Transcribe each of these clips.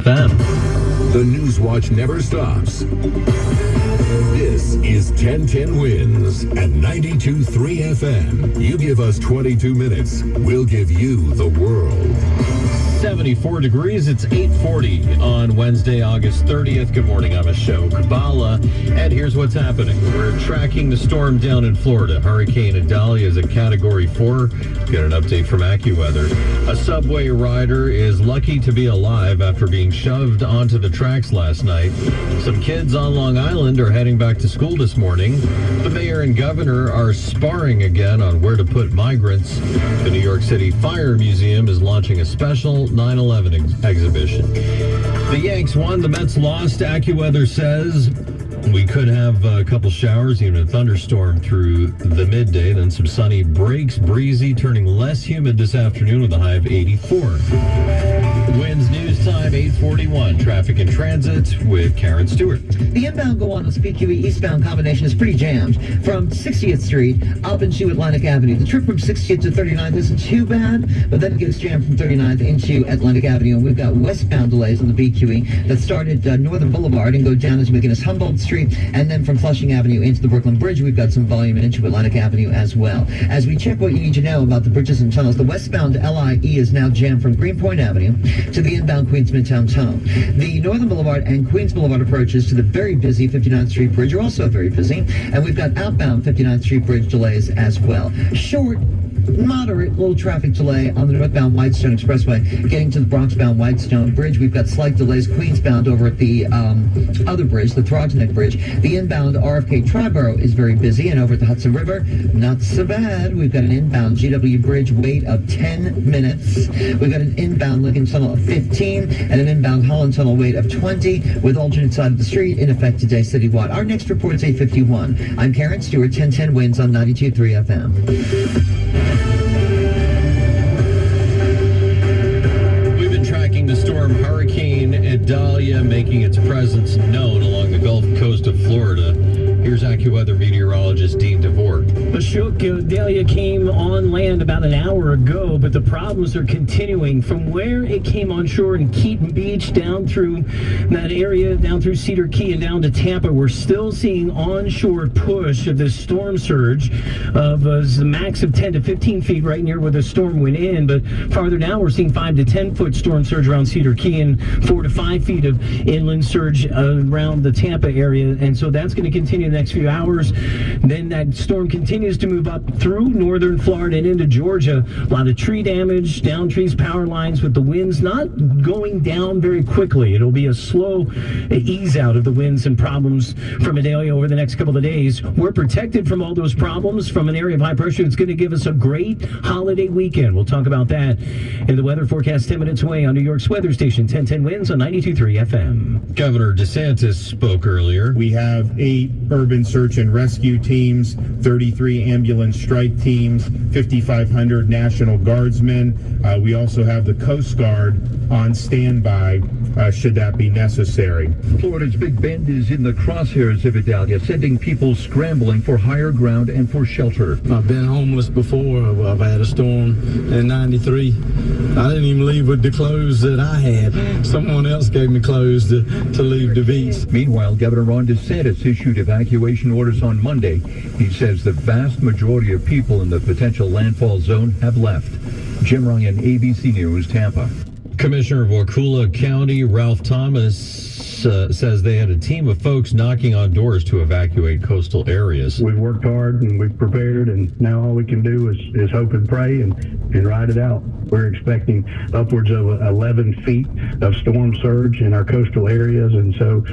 FM. The News Watch never stops. This is 1010 Wins at 92.3 FM. You give us 22 minutes, we'll give you the world. 74 degrees. It's 8:40 on Wednesday, August 30th. Good morning. I'm Ashok Kabbalah, and here's what's happening. We're tracking the storm down in Florida. Hurricane Idalia is a Category 4. Get an update from AccuWeather. A subway rider is lucky to be alive after being shoved onto the tracks last night. Some kids on Long Island are heading back to school this morning. The mayor and governor are sparring again on where to put migrants. The New York City Fire Museum is launching a special 9/11 exhibition. The Yanks won, the Mets lost. AccuWeather says we could have a couple showers, even a thunderstorm through the midday, then some sunny breaks, breezy, turning less humid this afternoon with a high of 84. Winds news time, 8:41. Traffic and transit with Karen Stewart. The inbound Gowanus PQE eastbound combination is pretty jammed from 60th Street up into Atlantic Avenue. The trip from 60th to 39th isn't too bad, but then it gets jammed from 39th into Atlantic Avenue. And we've got westbound delays on the BQE that started Northern Boulevard and go down as McGinnis Humboldt Street. And then from Flushing Avenue into the Brooklyn Bridge, we've got some volume into Atlantic Avenue as well. As we check what you need to know about the bridges and tunnels, the westbound LIE is now jammed from Greenpoint Avenue to the inbound Queens Midtown Tunnel. The Northern Boulevard and Queens Boulevard approaches to the very busy 59th Street Bridge are also very busy. And we've got outbound 59th Street Bridge delays as well. Short, moderate little traffic delay on the northbound Whitestone Expressway getting to the Bronx-bound Whitestone Bridge. We've got slight delays Queensbound over at the other bridge, the Throgsneck Bridge. The inbound RFK Triborough is very busy, and over at the Hudson River, not so bad. We've got an inbound GW Bridge wait of 10 minutes. We've got an inbound Lincoln Tunnel of 15 and an inbound Holland Tunnel wait of 20 with alternate side of the street in effect today citywide. Our next report is 8:51. I'm Karen Stewart, 1010 Wins on 92.3 FM. The storm Hurricane Idalia making its presence known along the Gulf Coast of Florida. Here's AccuWeather meteorologist Dean DeVore. Ashok, Idalia came on land about an hour ago, but the problems are continuing from where it came on shore in Keaton Beach down through that area, down through Cedar Key and down to Tampa. We're still seeing onshore push of this storm surge of a max of 10 to 15 feet right near where the storm went in, but farther down we're seeing 5 to 10 foot storm surge around Cedar Key and 4 to 5 feet of inland surge around the Tampa area, and so that's going to continue the next few hours. Then that storm continues to move up through northern Florida and into Georgia. A lot of tree damage, down trees, power lines, with the winds not going down very quickly. It'll be a slow ease out of the winds and problems from Idalia over the next couple of days. We're protected from all those problems from an area of high pressure. It's going to give us a great holiday weekend. We'll talk about that in the weather forecast 10 minutes away on New York's weather station, 1010 Wins on 92.3 FM. Governor DeSantis spoke earlier. We have 8 urban search and rescue teams, 33 ambulance strike teams, 5,500 National Guardsmen. We also have the Coast Guard on standby should that be necessary. Florida's Big Bend is in the crosshairs of Idalia, sending people scrambling for higher ground and for shelter. I've been homeless before. I've had a storm in 93. I didn't even leave with the clothes that I had. Someone else gave me clothes to leave the beach. Meanwhile, Governor Ron DeSantis issued evacuation orders on Monday. He says the vast majority of people in the potential landfall zone have left. Jim Ryan, ABC News, Tampa. Commissioner of Wakulla County, Ralph Thomas, says they had a team of folks knocking on doors to evacuate coastal areas. We've worked hard and we've prepared, and now all we can do is hope and pray and ride it out. We're expecting upwards of 11 feet of storm surge in our coastal areas, and so,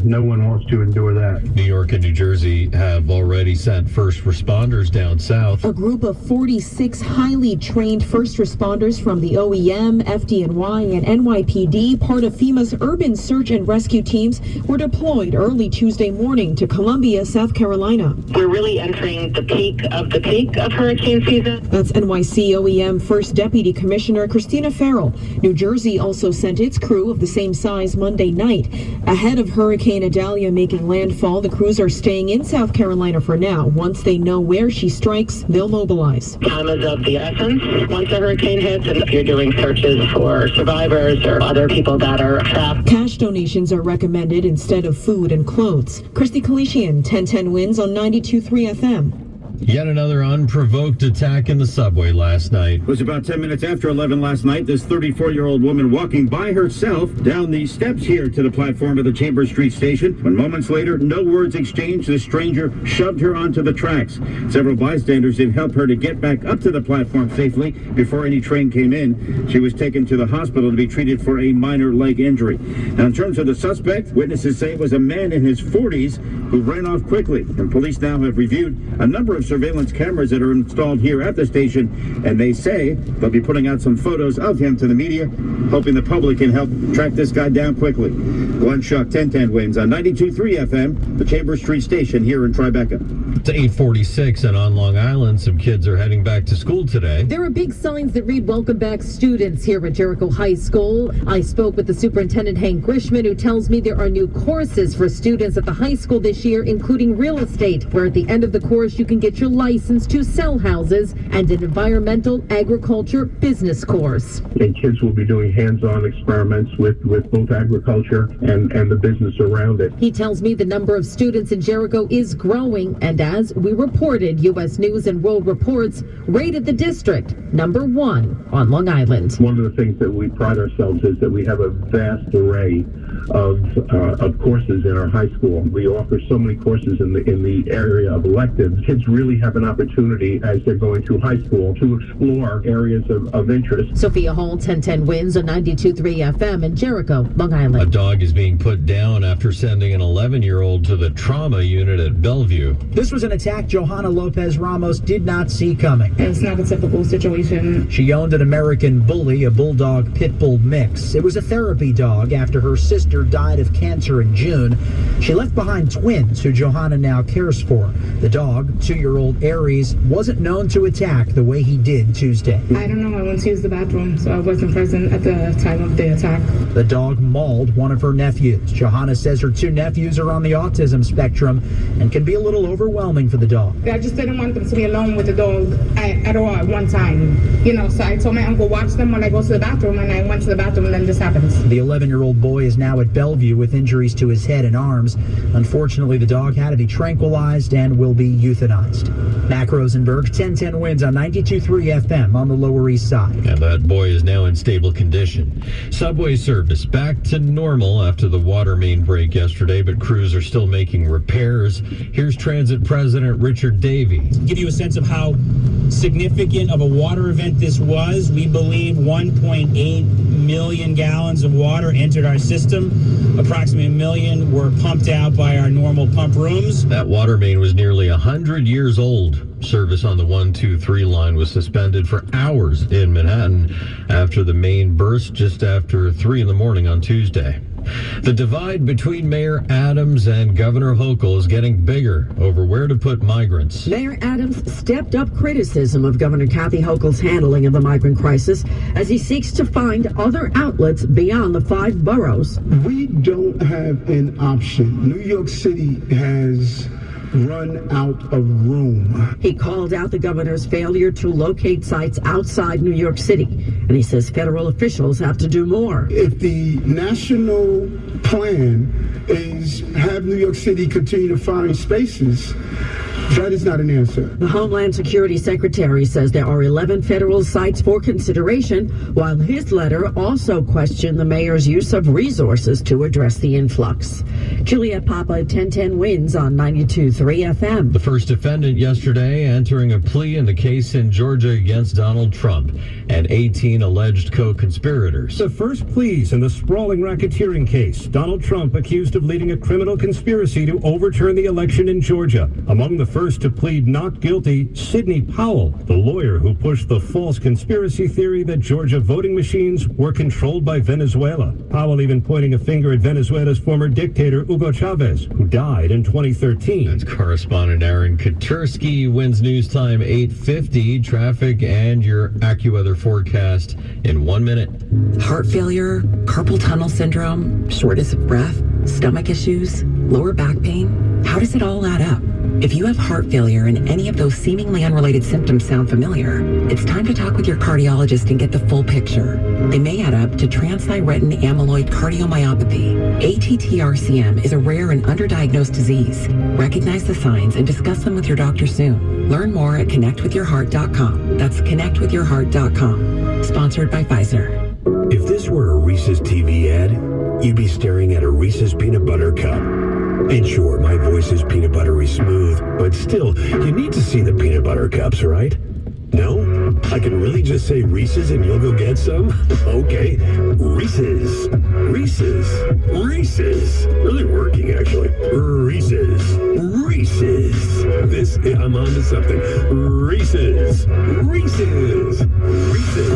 no one wants to endure that. New York and New Jersey have already sent first responders down south. A group of 46 highly trained first responders from the OEM, FDNY, and NYPD, part of FEMA's urban search search and rescue teams were deployed early Tuesday morning to Columbia, South Carolina. We're really entering the peak of hurricane season. That's NYC OEM First Deputy Commissioner Christina Farrell. New Jersey also sent its crew of the same size Monday night. Ahead of Hurricane Idalia making landfall, the crews are staying in South Carolina for now. Once they know where she strikes, they'll mobilize. Time is of the essence once a hurricane hits, and if you're doing searches for survivors or other people that are trapped. Cash donations are recommended instead of food and clothes. Christy Kalishian, 1010 Wins on 92.3 FM. Yet another unprovoked attack in the subway last night. It was about 10 minutes after 11 last night. This 34-year-old woman walking by herself down the steps here to the platform of the Chambers Street station. When moments later, no words exchanged, the stranger shoved her onto the tracks. Several bystanders did help her to get back up to the platform safely before any train came in. She was taken to the hospital to be treated for a minor leg injury. Now, in terms of the suspect, witnesses say it was a man in his 40s who ran off quickly. And police now have reviewed a number of surveillance cameras that are installed here at the station, and they say they'll be putting out some photos of him to the media, hoping the public can help track this guy down quickly. Glenn Shuck, 1010 Wins on 92.3 FM, the Chambers Street station here in Tribeca. It's 8:46, and on Long Island, some kids are heading back to school today. There are big signs that read "Welcome Back" students here at Jericho High School. I spoke with the superintendent, Hank Grishman, who tells me there are new courses for students at the high school this year, including real estate, where at the end of the course you can get your license to sell houses, and an environmental agriculture business course. And kids will be doing hands-on experiments with both agriculture and the business around it. He tells me the number of students in Jericho is growing, and as we reported, U.S. News and World Reports rated the district #1 on Long Island. One of the things that we pride ourselves is that we have a vast array of courses in our high school. We offer so many courses in the area of electives. Kids really have an opportunity as they're going through high school to explore areas of interest. Sophia Hall, 1010 Wins on 92.3 FM in Jericho, Long Island. A dog is being put down after sending an 11-year-old to the trauma unit at Bellevue. This was an attack Johanna Lopez Ramos did not see coming. It's not a typical situation. She owned an American Bully, a bulldog pit bull mix. It was a therapy dog after her sister died of cancer in June. She left behind twins who Johanna now cares for. The dog, 2-year-old Aries, wasn't known to attack the way he did Tuesday. I don't know. I went to use the bathroom, so I wasn't present at the time of the attack. The dog mauled one of her nephews. Johanna says her 2 nephews are on the autism spectrum and can be a little overwhelming for the dog. I just didn't want them to be alone with the dog at all at one time. So I told my uncle, watch them when I go to the bathroom, and I went to the bathroom, and then this happens. The 11-year-old boy is now at Bellevue with injuries to his head and arms. Unfortunately, the dog had to be tranquilized and will be euthanized. Mac Rosenberg, 1010 Wins on 92.3 FM on the Lower East Side. And that boy is now in stable condition. Subway service back to normal after the water main break yesterday, but crews are still making repairs. Here's Transit President Richard Davey. To give you a sense of how significant of a water event this was, we believe 1.8 million gallons of water entered our system. Approximately 1 million were pumped out by our normal pump rooms. That water main was nearly 100 years old. Service on the 123 line was suspended for hours in Manhattan after the main burst just after 3 in the morning on Tuesday. The divide between Mayor Adams and Governor Hochul is getting bigger over where to put migrants. Mayor Adams stepped up criticism of Governor Kathy Hochul's handling of the migrant crisis as he seeks to find other outlets beyond the 5 boroughs. We don't have an option. New York City has run out of room. He called out the governor's failure to locate sites outside New York City, and he says federal officials have to do more. If the national plan is have New York City continue to find spaces, that is not an answer. The Homeland Security Secretary says there are 11 federal sites for consideration, while his letter also questioned the mayor's use of resources to address the influx. Juliet Papa, 1010 Wins on 92.3 FM. The first defendant yesterday entering a plea in the case in Georgia against Donald Trump and 18 alleged co-conspirators. The first pleas in the sprawling racketeering case. Donald Trump accused of leading a criminal conspiracy to overturn the election in Georgia. Among the first first to plead not guilty, Sidney Powell, the lawyer who pushed the false conspiracy theory that Georgia voting machines were controlled by Venezuela. Powell even pointing a finger at Venezuela's former dictator, Hugo Chavez, who died in 2013. That's correspondent Aaron Katursky. Winds News Time 8:50. Traffic and your AccuWeather forecast in 1 minute. Heart failure, carpal tunnel syndrome, shortness of breath, stomach issues, lower back pain. How does it all add up? If you have heart failure and any of those seemingly unrelated symptoms sound familiar, it's time to talk with your cardiologist and get the full picture. They may add up to transthyretin amyloid cardiomyopathy. ATTR-CM is a rare and underdiagnosed disease. Recognize the signs and discuss them with your doctor soon. Learn more at connectwithyourheart.com. That's connectwithyourheart.com. Sponsored by Pfizer. If this were a Reese's TV ad, you'd be staring at a Reese's peanut butter cup. And sure, my voice is peanut buttery smooth, but still, you need to see the peanut butter cups, right? No? I can really just say Reese's and you'll go get some? Okay. Reese's. Reese's. Reese's. Really working, actually. Reese's. Reese's. I'm on to something. Reese's. Reese's. Reese's.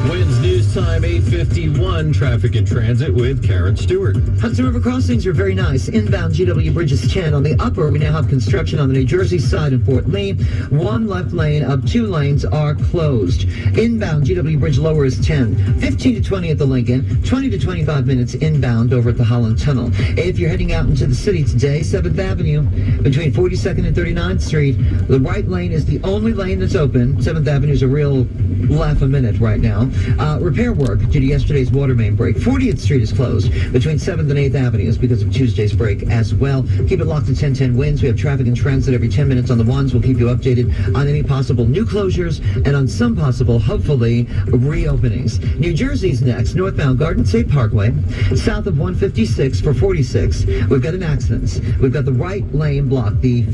Winds News Time 8:51. Traffic and transit with Karen Stewart. Hudson River crossings are very nice. Inbound GW Bridges 10. On the upper, we now have construction on the New Jersey side in Fort Lee. One left lane of 2 lanes are closed. Inbound GW Bridge lower is 10. 15 to 20 at the Lincoln. 20 to 25 minutes inbound over at the Holland Tunnel. If you're heading out into the city today, 7th Avenue between 42nd and 39th Street. The right lane is the only lane that's open. 7th Avenue is a real laugh a minute right now. Repair work due to yesterday's water main break. 40th Street is closed between 7th and 8th Avenues because of Tuesday's break as well. Keep it locked to 1010 Winds. We have traffic and transit every 10 minutes on the ones. We'll keep you updated on any possible new closures and on some possible, hopefully, reopenings. New Jersey's next. Northbound Garden State Parkway. South of 156 for 46. We've got an accident. We've got the right lane blocked. The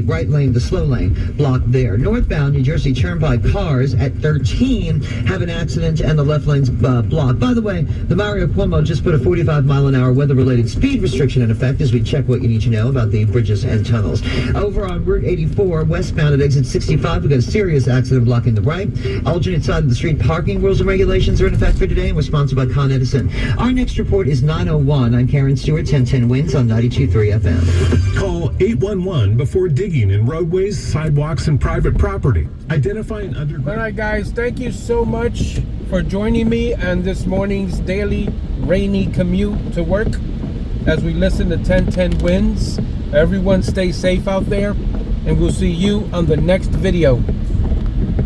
right lane, the slow lane blocked there. Northbound New Jersey Turnpike cars at 13 have an accident and the left lane's blocked. By the way, the Mario Cuomo just put a 45-mile-an-hour weather-related speed restriction in effect as we check what you need to know about the bridges and tunnels. Over on Route 84, westbound at exit 65, we've got a serious accident blocking the right. Alternate side of the street parking rules and regulations are in effect for today, and we're sponsored by Con Edison. Our next report is 9:01. I'm Karen Stewart, 1010 Winds on 92.3 FM. Call 811 before digging in roadways, sidewalks, and private property. Identify an underground. All right, guys, thank you so much for joining me on this morning's daily rainy commute to work as we listen to 1010 Winds. Everyone stay safe out there, and we'll see you on the next video.